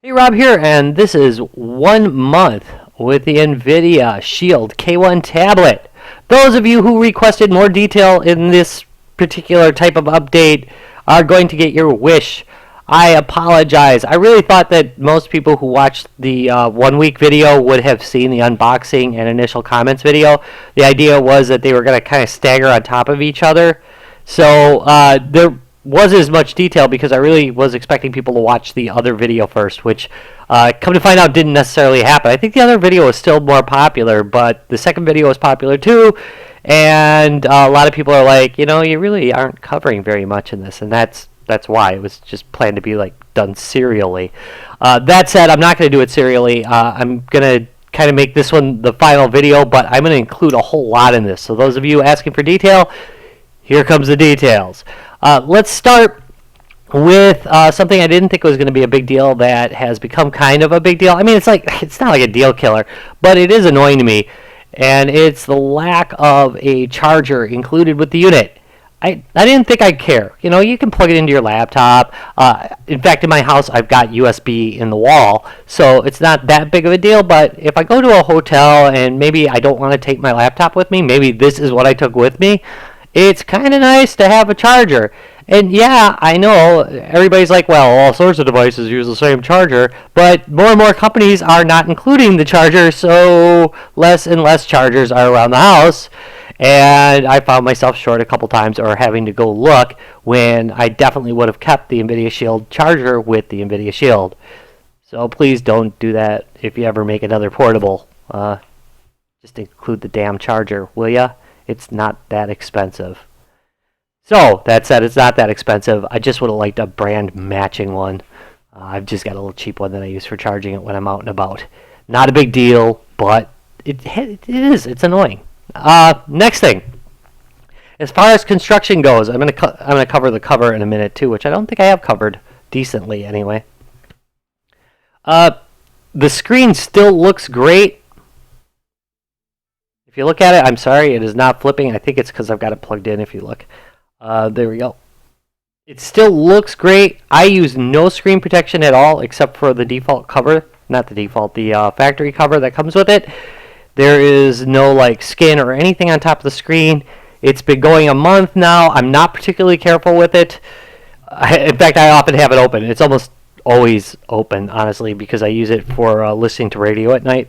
Hey Rob here, and this is 1 month with the Nvidia Shield K1 tablet. Those of you who requested more detail in this particular type of update are going to get your wish. I apologize. I really thought that most people who watched the 1 week video would have seen the unboxing and initial comments video. The idea was that they were going to kind of stagger on top of each other. So there wasn't as much detail because I really was expecting people to watch the other video first, which come to find out didn't necessarily happen. I think the other video was still more popular, but the second video was popular too, and a lot of people are like, you know, you really aren't covering very much in this, and that's why. It was just planned to be like done serially. That said, I'm not going to do it serially. I'm going to kind of make this one the final video, but I'm going to include a whole lot in this. So those of you asking for detail, here comes the details. Let's start with something I didn't think was going to be a big deal that has become kind of a big deal. I mean, it's not like a deal killer, but it is annoying to me, and it's the lack of a charger included with the unit. I didn't think I'd care. You know, you can plug it into your laptop. In fact, in my house, I've got USB in the wall, so it's not that big of a deal. But if I go to a hotel and maybe I don't want to take my laptop with me, maybe this is what I took with me, it's kind of nice to have a charger. And yeah, I know everybody's like, well, all sorts of devices use the same charger, but more and more companies are not including the charger, so less and less chargers are around the house. And I found myself short a couple times or having to go look when I definitely would have kept the Nvidia Shield charger with the Nvidia Shield. So please don't do that if you ever make another portable. Just include the damn charger, will ya? It's not that expensive. So, that said, it's not that expensive. I just would have liked a brand matching one. I've just got a little cheap one that I use for charging it when I'm out and about. Not a big deal, but it is. It's annoying. Next thing. As far as construction goes, I'm gonna cover the cover in a minute too, which I don't think I have covered decently anyway. The screen still looks great. If you look at it, I'm sorry, it is not flipping. I think it's because I've got it plugged in if you look. There we go. It still looks great. I use no screen protection at all except for the default cover. Not the default, the factory cover that comes with it. There is no like skin or anything on top of the screen. It's been going a month now. I'm not particularly careful with it. In fact, I often have it open. It's almost always open, honestly, because I use it for listening to radio at night.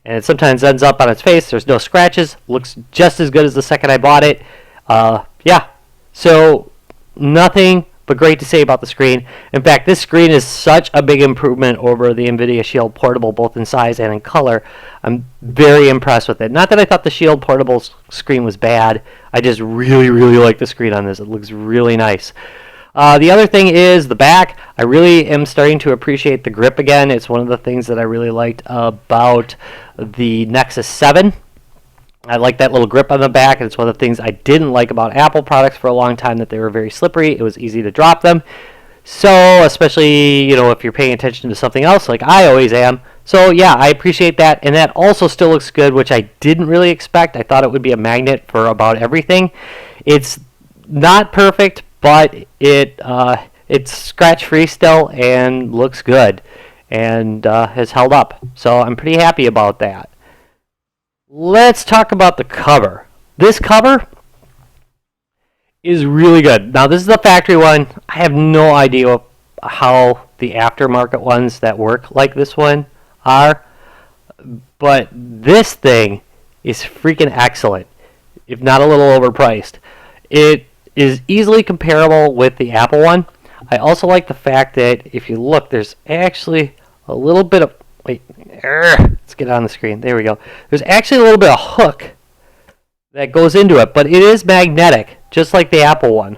And it sometimes ends up on its face. There's no scratches. Looks just as good as the second I bought it. Yeah. So, nothing but great to say about the screen. In fact, this screen is such a big improvement over the Nvidia Shield Portable, both in size and in color. I'm very impressed with it. Not that I thought the Shield Portable screen was bad. I just really, really like the screen on this. It looks really nice. The other thing is the back. I really am starting to appreciate the grip again. It's one of the things that I really liked about the Nexus 7. I like that little grip on the back, and it's one of the things I didn't like about Apple products for a long time, that they were very slippery. It was easy to drop them. So, especially, you know, if you're paying attention to something else, like I always am. So, yeah, I appreciate that, and that also still looks good, which I didn't really expect. I thought it would be a magnet for about everything. It's not perfect, but it's scratch-free still and looks good and has held up. So I'm pretty happy about that. Let's talk about the cover. This cover is really good. Now, this is the factory one. I have no idea how the aftermarket ones that work like this one are, but this thing is freaking excellent, if not a little overpriced. It is easily comparable with the Apple one. I also like the fact that if you look, there's actually a little bit of, let's get on the screen. There we go. There's actually a little bit of hook that goes into it, but it is magnetic, just like the Apple one.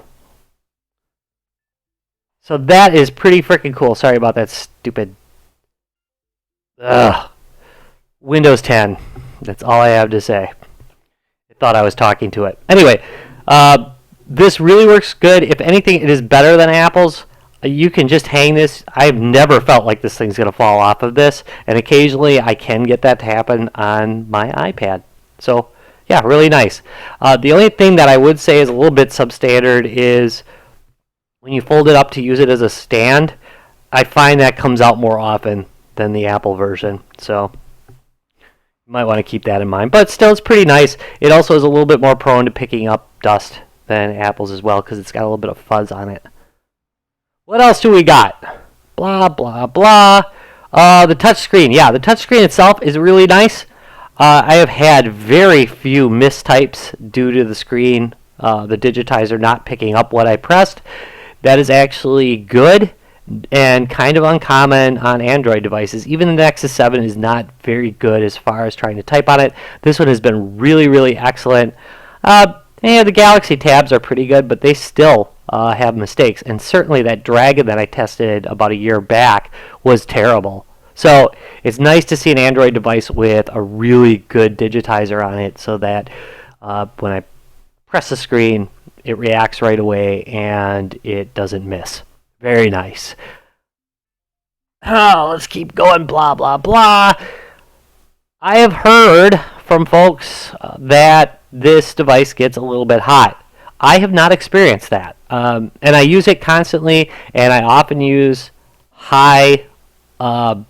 So that is pretty freaking cool. Sorry about that stupid Windows 10. That's all I have to say. I thought I was talking to it. Anyway, this really works good. If anything, it is better than Apple's. You can just hang this. I've never felt like this thing's going to fall off of this, and occasionally I can get that to happen on my iPad. So, yeah, really nice. The only thing that I would say is a little bit substandard is when you fold it up to use it as a stand, I find that comes out more often than the Apple version. So you might want to keep that in mind. But still, it's pretty nice. It also is a little bit more prone to picking up dust than Apple's as well because it's got a little bit of fuzz on it. What else do we got? Blah, blah, blah. The touchscreen. Yeah, the touchscreen itself is really nice. I have had very few mistypes due to the screen, the digitizer not picking up what I pressed. That is actually good and kind of uncommon on Android devices. Even the Nexus 7 is not very good as far as trying to type on it. This one has been really, really excellent. The Galaxy tabs are pretty good, but they still have mistakes. And certainly that Dragon that I tested about a year back was terrible. So it's nice to see an Android device with a really good digitizer on it so that when I press the screen, it reacts right away and it doesn't miss. Very nice. Oh, let's keep going, blah, blah, blah. I have heard from folks that this device gets a little bit hot. I have not experienced that. And I use it constantly, and I often use high-powered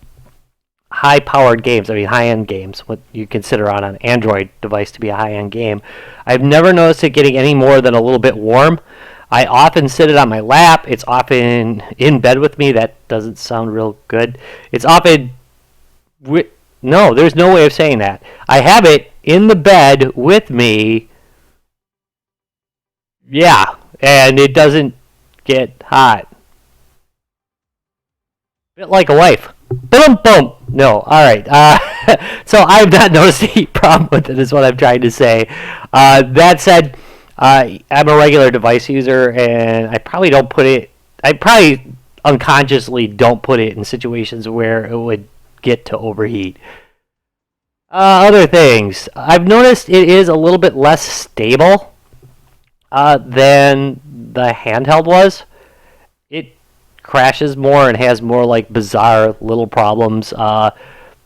games, high-end games, what you consider on an Android device to be a high-end game. I've never noticed it getting any more than a little bit warm. I often sit it on my lap. It's often in bed with me. That doesn't sound real good. It's often... No, there's no way of saying that. I have it in the bed with me. Yeah, and it doesn't get hot. A bit like a wife. Boom, boom. No, all right. So I've not noticed any problem with it, is what I'm trying to say. That said, I'm a regular device user, and I probably unconsciously don't put it in situations where it would get to overheat. Other things. I've noticed it is a little bit less stable than the handheld was. It crashes more and has more like bizarre little problems.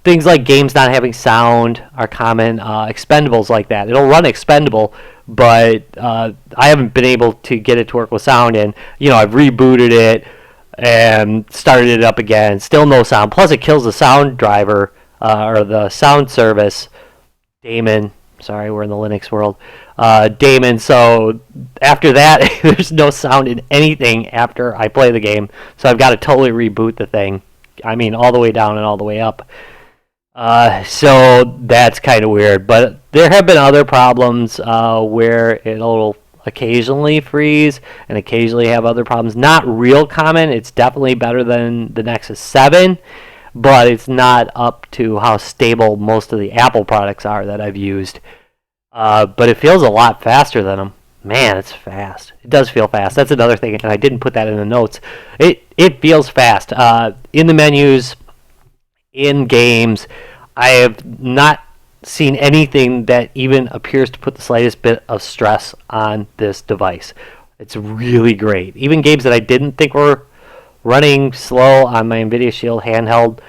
Things like games not having sound are common. Expendables like that. It'll run Expendable, but I haven't been able to get it to work with sound. And I've rebooted it and started it up again. Still no sound. Plus, it kills the sound driver or the sound service. Daemon. Sorry, we're in the Linux world. Daemon. So after that, there's no sound in anything after I play the game. So I've got to totally reboot the thing. I mean, all the way down and all the way up. So that's kind of weird. But there have been other problems where it'll occasionally freeze and occasionally have other problems. Not real common. It's definitely better than the Nexus 7, but it's not up to how stable most of the Apple products are that I've used. But it feels a lot faster than them. Man, it's fast. It does feel fast. That's another thing, and I didn't put that in the notes. It feels fast. In the menus, in games, I have not seen anything that even appears to put the slightest bit of stress on this device. It's really great. Even games that I didn't think were running slow on my Nvidia Shield handheld,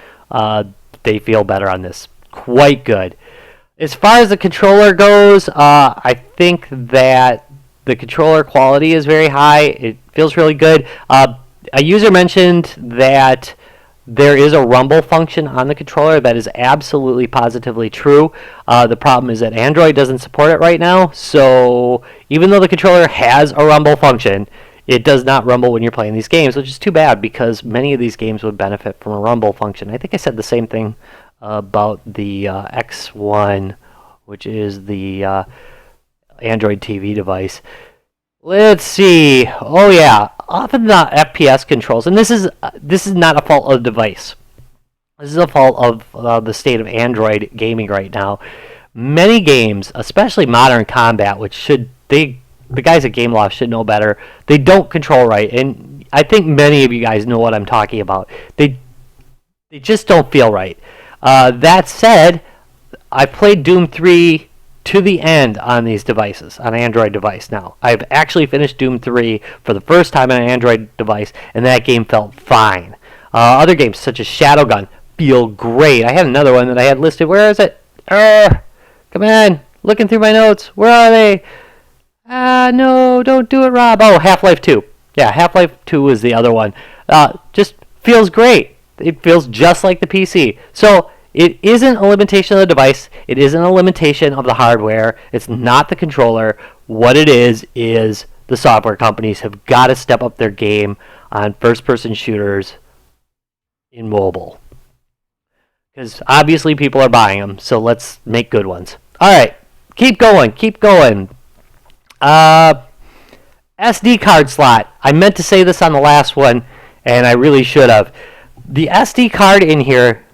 they feel better on this. Quite good. As far as the controller goes, I think that the controller quality is very high. It feels really good. A user mentioned that there is a rumble function on the controller. That is absolutely positively true. The problem is that Android doesn't support it right now. So even though the controller has a rumble function, it does not rumble when you're playing these games, which is too bad because many of these games would benefit from a rumble function. I think I said the same thing about the X1, which is the Android TV device. Let's see. Oh yeah, often the FPS controls, and this is not a fault of the device. This is a fault of the state of Android gaming right now. Many games, especially Modern Combat, the guys at GameLoft should know better. They don't control right, and I think many of you guys know what I'm talking about. They just don't feel right. That said, I played Doom 3 to the end on these devices, on an Android device now. I've actually finished Doom 3 for the first time on an Android device, and that game felt fine. Other games, such as Shadowgun, feel great. I had another one that I had listed. Where is it? Come on. Looking through my notes. Where are they? No, don't do it, Rob. Oh, Half-Life 2. Yeah, Half-Life 2 was the other one. Just feels great. It feels just like the PC. So it isn't a limitation of the device. It isn't a limitation of the hardware. It's not the controller. What it is the software companies have got to step up their game on first-person shooters in mobile. Because obviously people are buying them, so let's make good ones. All right, keep going. SD card slot. I meant to say this on the last one, and I really should have. The SD card in here,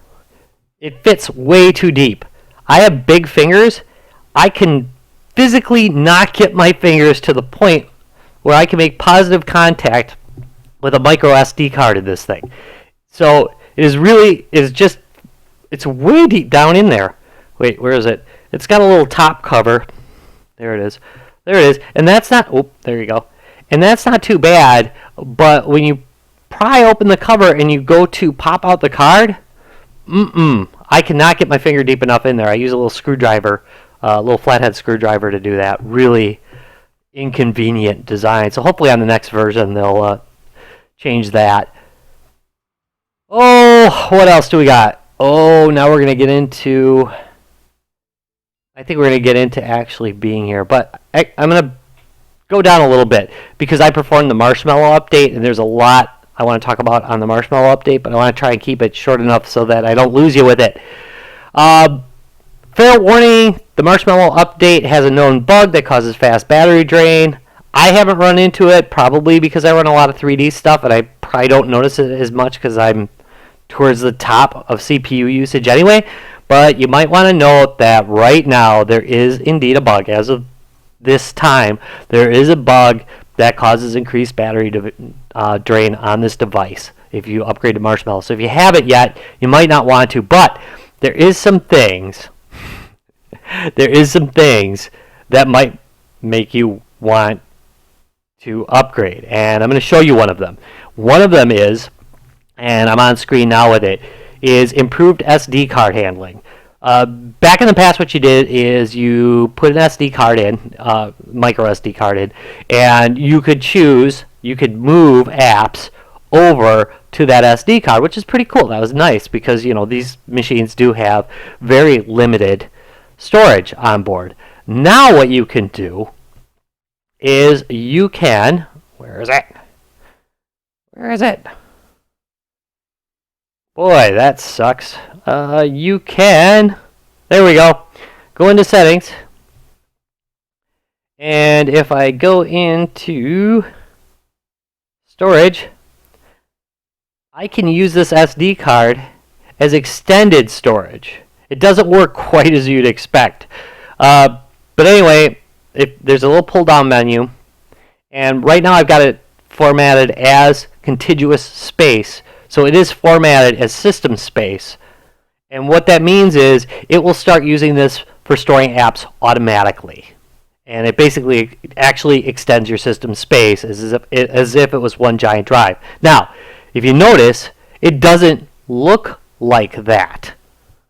it fits way too deep. I have big fingers. I can physically not get my fingers to the point where I can make positive contact with a micro SD card in this thing. So it's way deep down in there. Wait, where is it? It's got a little top cover. There it is. And that's not, there you go. And that's not too bad, but when you pry open the cover and you go to pop out the card, I cannot get my finger deep enough in there. I use a little screwdriver, a little flathead screwdriver to do that. Really inconvenient design. So hopefully on the next version they'll change that. Oh, what else do we got? Oh, now we're going to get into... I think we're going to get into actually being here. But I'm going to go down a little bit because I performed the Marshmallow update, and there's a lot I want to talk about on the Marshmallow update, but I want to try and keep it short enough so that I don't lose you with it. Fair warning, the Marshmallow update has a known bug that causes fast battery drain. I haven't run into it, probably because I run a lot of 3D stuff, and I probably don't notice it as much because I'm towards the top of CPU usage anyway. But you might want to note that right now there is indeed a bug. As of this time, there is a bug that causes increased battery drain on this device if you upgrade to Marshmallow. So if you haven't yet, you might not want to. But there is some things that might make you want to upgrade. And I'm going to show you one of them. One of them is, and I'm on screen now with it, is improved SD card handling. Back in the past, what you did is you put an SD card in, micro SD card in, and you could move apps over to that SD card, which is pretty cool. That was nice because, these machines do have very limited storage on board. Now what you can do is you can, where is it? Boy, that sucks. You can, there we go into settings, and if I go into storage, I can use this SD card as extended storage. It doesn't work quite as you'd expect, but anyway, there's a little pull down menu, and right now I've got it formatted as contiguous space. So it is formatted as system space. And what that means is it will start using this for storing apps automatically. And it basically actually extends your system space as if it was one giant drive. Now, if you notice, it doesn't look like that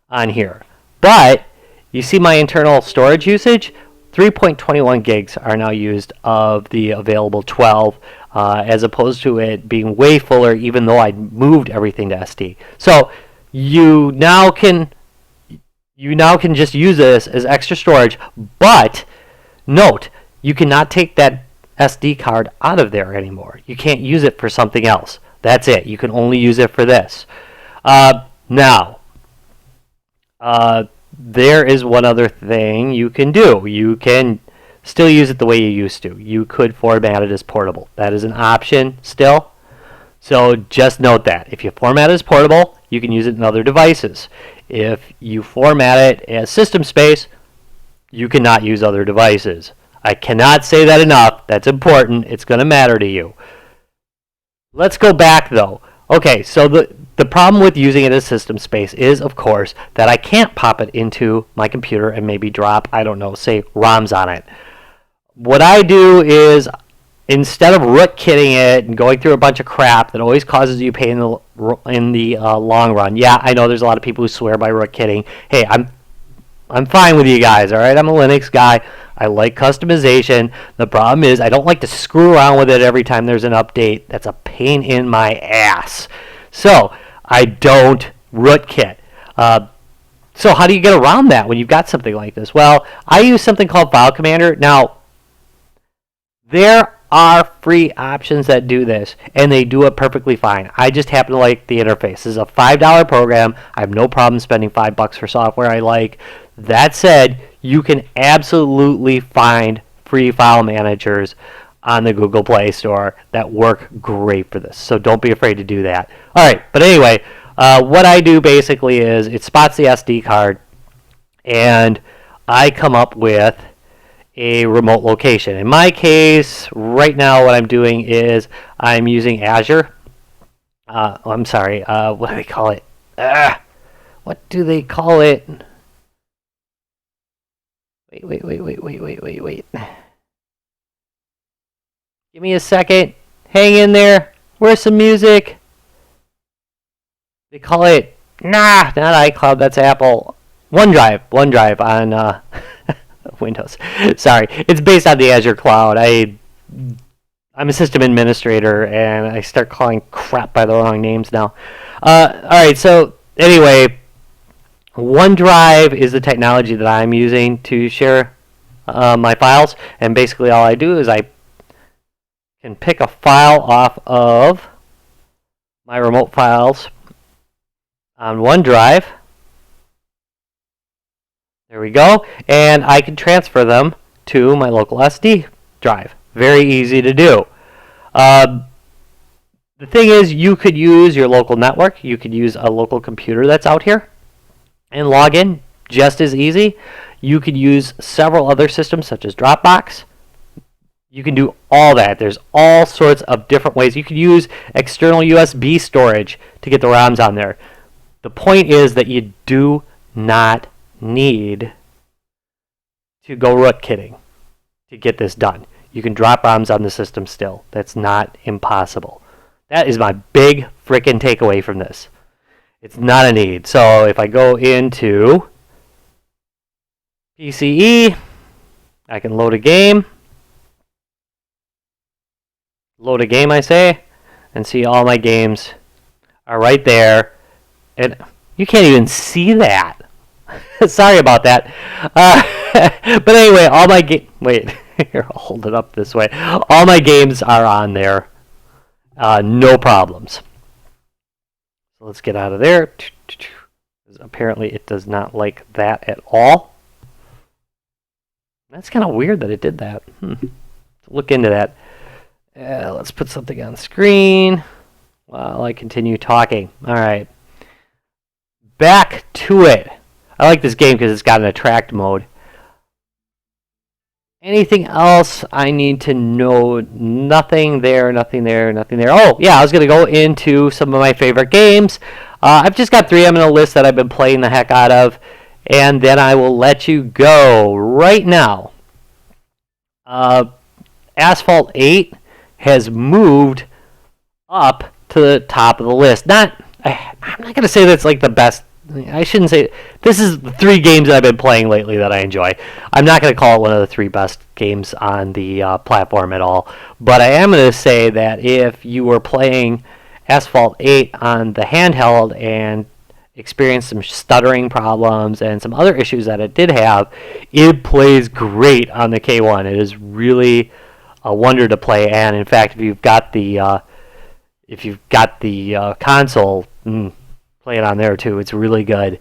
on here. But you see my internal storage usage? 3.21 gigs are now used of the available 12. As opposed to it being way fuller, even though I moved everything to SD. So you now can just use this as extra storage, but note, you cannot take that SD card out of there anymore. You can't use it for something else. That's it. You can only use it for this. Now, there is one other thing you can do. You can still use it the way you used to. You could format it as portable. That is an option still. So just note that. If you format it as portable, you can use it in other devices. If you format it as system space, you cannot use other devices. I cannot say that enough. That's important. It's going to matter to you. Let's go back though. Okay, so the problem with using it as system space is, of course, that I can't pop it into my computer and maybe drop, I don't know, say ROMs on it. What I do is, instead of rootkitting it and going through a bunch of crap that always causes you pain in the long run. Yeah, I know there's a lot of people who swear by rootkitting. Hey, I'm fine with you guys, all right? I'm a Linux guy. I like customization. The problem is I don't like to screw around with it every time there's an update. That's a pain in my ass. So I don't rootkit. So how do you get around that when you've got something like this? Well, I use something called File Commander. Now, there are free options that do this, and they do it perfectly fine. I just happen to like the interface. This is a $5 program. I have no problem spending $5 for software I like. That said, you can absolutely find free file managers on the Google Play Store that work great for this. So don't be afraid to do that. All right, but anyway, what I do basically is it spots the SD card, and I come up with a remote location. In my case, right now what I'm doing is I'm using Azure. I'm sorry, what do they call it? What do they call it? Wait. Give me a second. Hang in there. Where's some music? They call it, not iCloud, that's Apple. OneDrive on Windows. Sorry, it's based on the Azure cloud. I'm a system administrator, and I start calling crap by the wrong names now. All right, so anyway, OneDrive is the technology that I'm using to share my files, and basically all I do is I can pick a file off of my remote files on OneDrive. There we go. And I can transfer them to my local SD drive. Very easy to do. The thing is, you could use your local network. You could use a local computer that's out here and log in just as easy. You could use several other systems such as Dropbox. You can do all that. There's all sorts of different ways. You could use external USB storage to get the ROMs on there. The point is that you do not need to go rootkitting to get this done. You can drop ROMs on the system still. That's not impossible. That is my big frickin' takeaway from this. It's not a need. So if I go into PCE, I can load a game. Load a game, I say, and see all my games are right there. And you can't even see that. Sorry about that. But anyway, all my wait, here, I'll hold it up this way. All my games are on there. No problems. So let's get out of there. Apparently it does not like that at all. That's kind of weird that it did that. Look into that. Let's put something on screen while I continue talking. All right. Back to it. I like this game because it's got an attract mode. Anything else I need to know? Nothing there, nothing there, nothing there. Oh, yeah, I was going to go into some of my favorite games. I've just got 3 I'm going to list that I've been playing the heck out of, and then I will let you go right now. Asphalt 8 has moved up to the top of the list. I'm not going to say that's like the best. I shouldn't say. This is the 3 games that I've been playing lately that I enjoy. I'm not going to call it one of the 3 best games on the platform at all. But I am going to say that if you were playing Asphalt 8 on the handheld and experienced some stuttering problems and some other issues that it did have, it plays great on the K1. It is really a wonder to play. And in fact, if you've got the console, play it on there too. It's really good.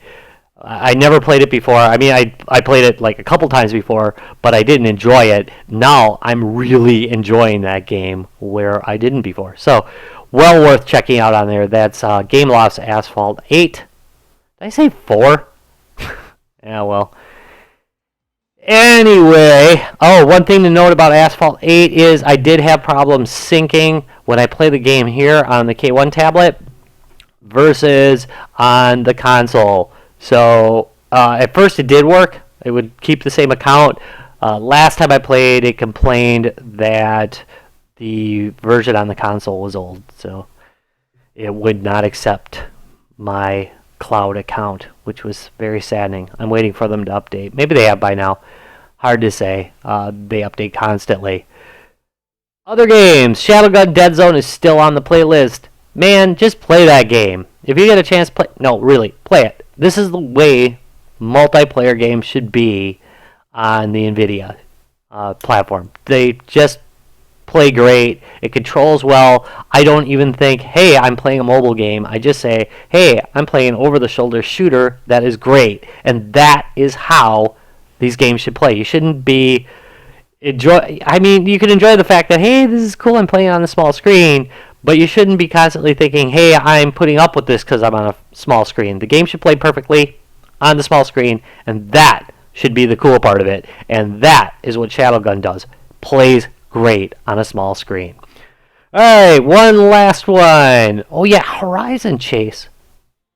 I never played it before. I mean, I played it like a couple times before, but I didn't enjoy it. Now I'm really enjoying that game where I didn't before. So, well worth checking out on there. That's Gameloft's Asphalt 8. Did I say 4? Yeah, well. Anyway, one thing to note about Asphalt 8 is I did have problems syncing when I play the game here on the K1 tablet versus on the console. So at first it did work. It would keep the same account. Last time I played, it complained that the version on the console was old, so it would not accept my cloud account, which was very saddening. I'm waiting for them to update. Maybe they have by now. Hard to say. They update constantly. Other games. Shadowgun Dead Zone is still on the playlist. man, just play that game. If you get a chance, play. No, really, play it. This is the way multiplayer games should be on the Nvidia platform. They just play great. It controls well. I don't even think, hey, I'm playing a mobile game. I just say, hey, I'm playing an over-the-shoulder shooter that is great. And that is how these games should play. You shouldn't be you can enjoy the fact that, hey, this is cool, I'm playing on the small screen, but you shouldn't be constantly thinking, hey, I'm putting up with this because I'm on a small screen. The game should play perfectly on the small screen, and that should be the cool part of it. And that is what Shadowgun does. Plays great on a small screen. Alright, one last one. Oh yeah, Horizon Chase.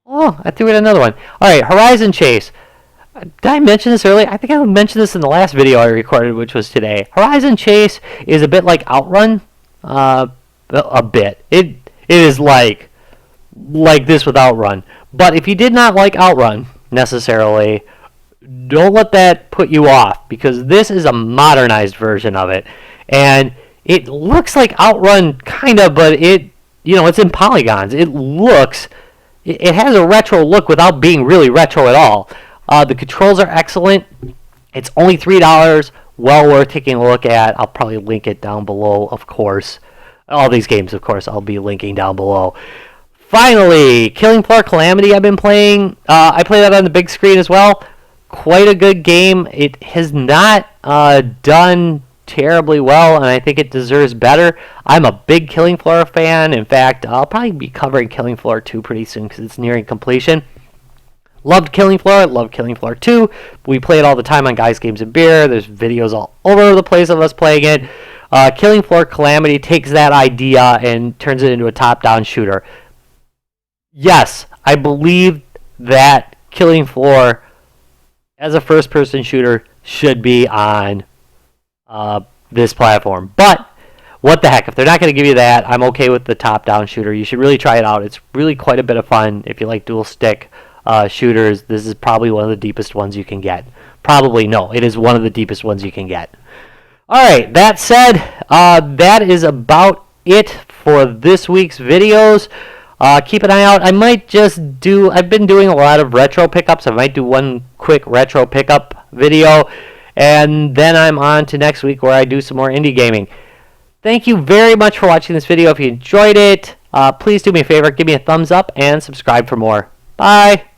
Oh, I threw in another one. Alright, Horizon Chase. Did I mention this earlier? I think I mentioned this in the last video I recorded, which was today. Horizon Chase is a bit like Outrun. A bit. It is like this with Outrun. But if you did not like Outrun, necessarily, don't let that put you off, because this is a modernized version of it. And it looks like Outrun, kind of, but it's in polygons. It has a retro look without being really retro at all. The controls are excellent. It's only $3. Well worth taking a look at. I'll probably link it down below, of course. All these games, of course, I'll be linking down below. Finally, Killing Floor Calamity I've been playing. I play that on the big screen as well. Quite a good game. It has not done terribly well, and I think it deserves better. I'm a big Killing Floor fan. In fact, I'll probably be covering Killing Floor 2 pretty soon because it's nearing completion. Loved Killing Floor, loved Killing Floor 2. We play it all the time on Guys, Games, and Beer. There's videos all over the place of us playing it. Killing Floor Calamity takes that idea and turns it into a top-down shooter. Yes, I believe that Killing Floor, as a first-person shooter, should be on this platform. But what the heck, if they're not going to give you that, I'm okay with the top-down shooter. You should really try it out. It's really quite a bit of fun if you like dual-stick shooters. This is probably one of the deepest ones you can get. Probably, no, it is one of the deepest ones you can get. Alright, that said, that is about it for this week's videos. Keep an eye out. I've been doing a lot of retro pickups. I might do one quick retro pickup video, and then I'm on to next week where I do some more indie gaming. Thank you very much for watching this video. If you enjoyed it, please do me a favor, give me a thumbs up and subscribe for more. Bye!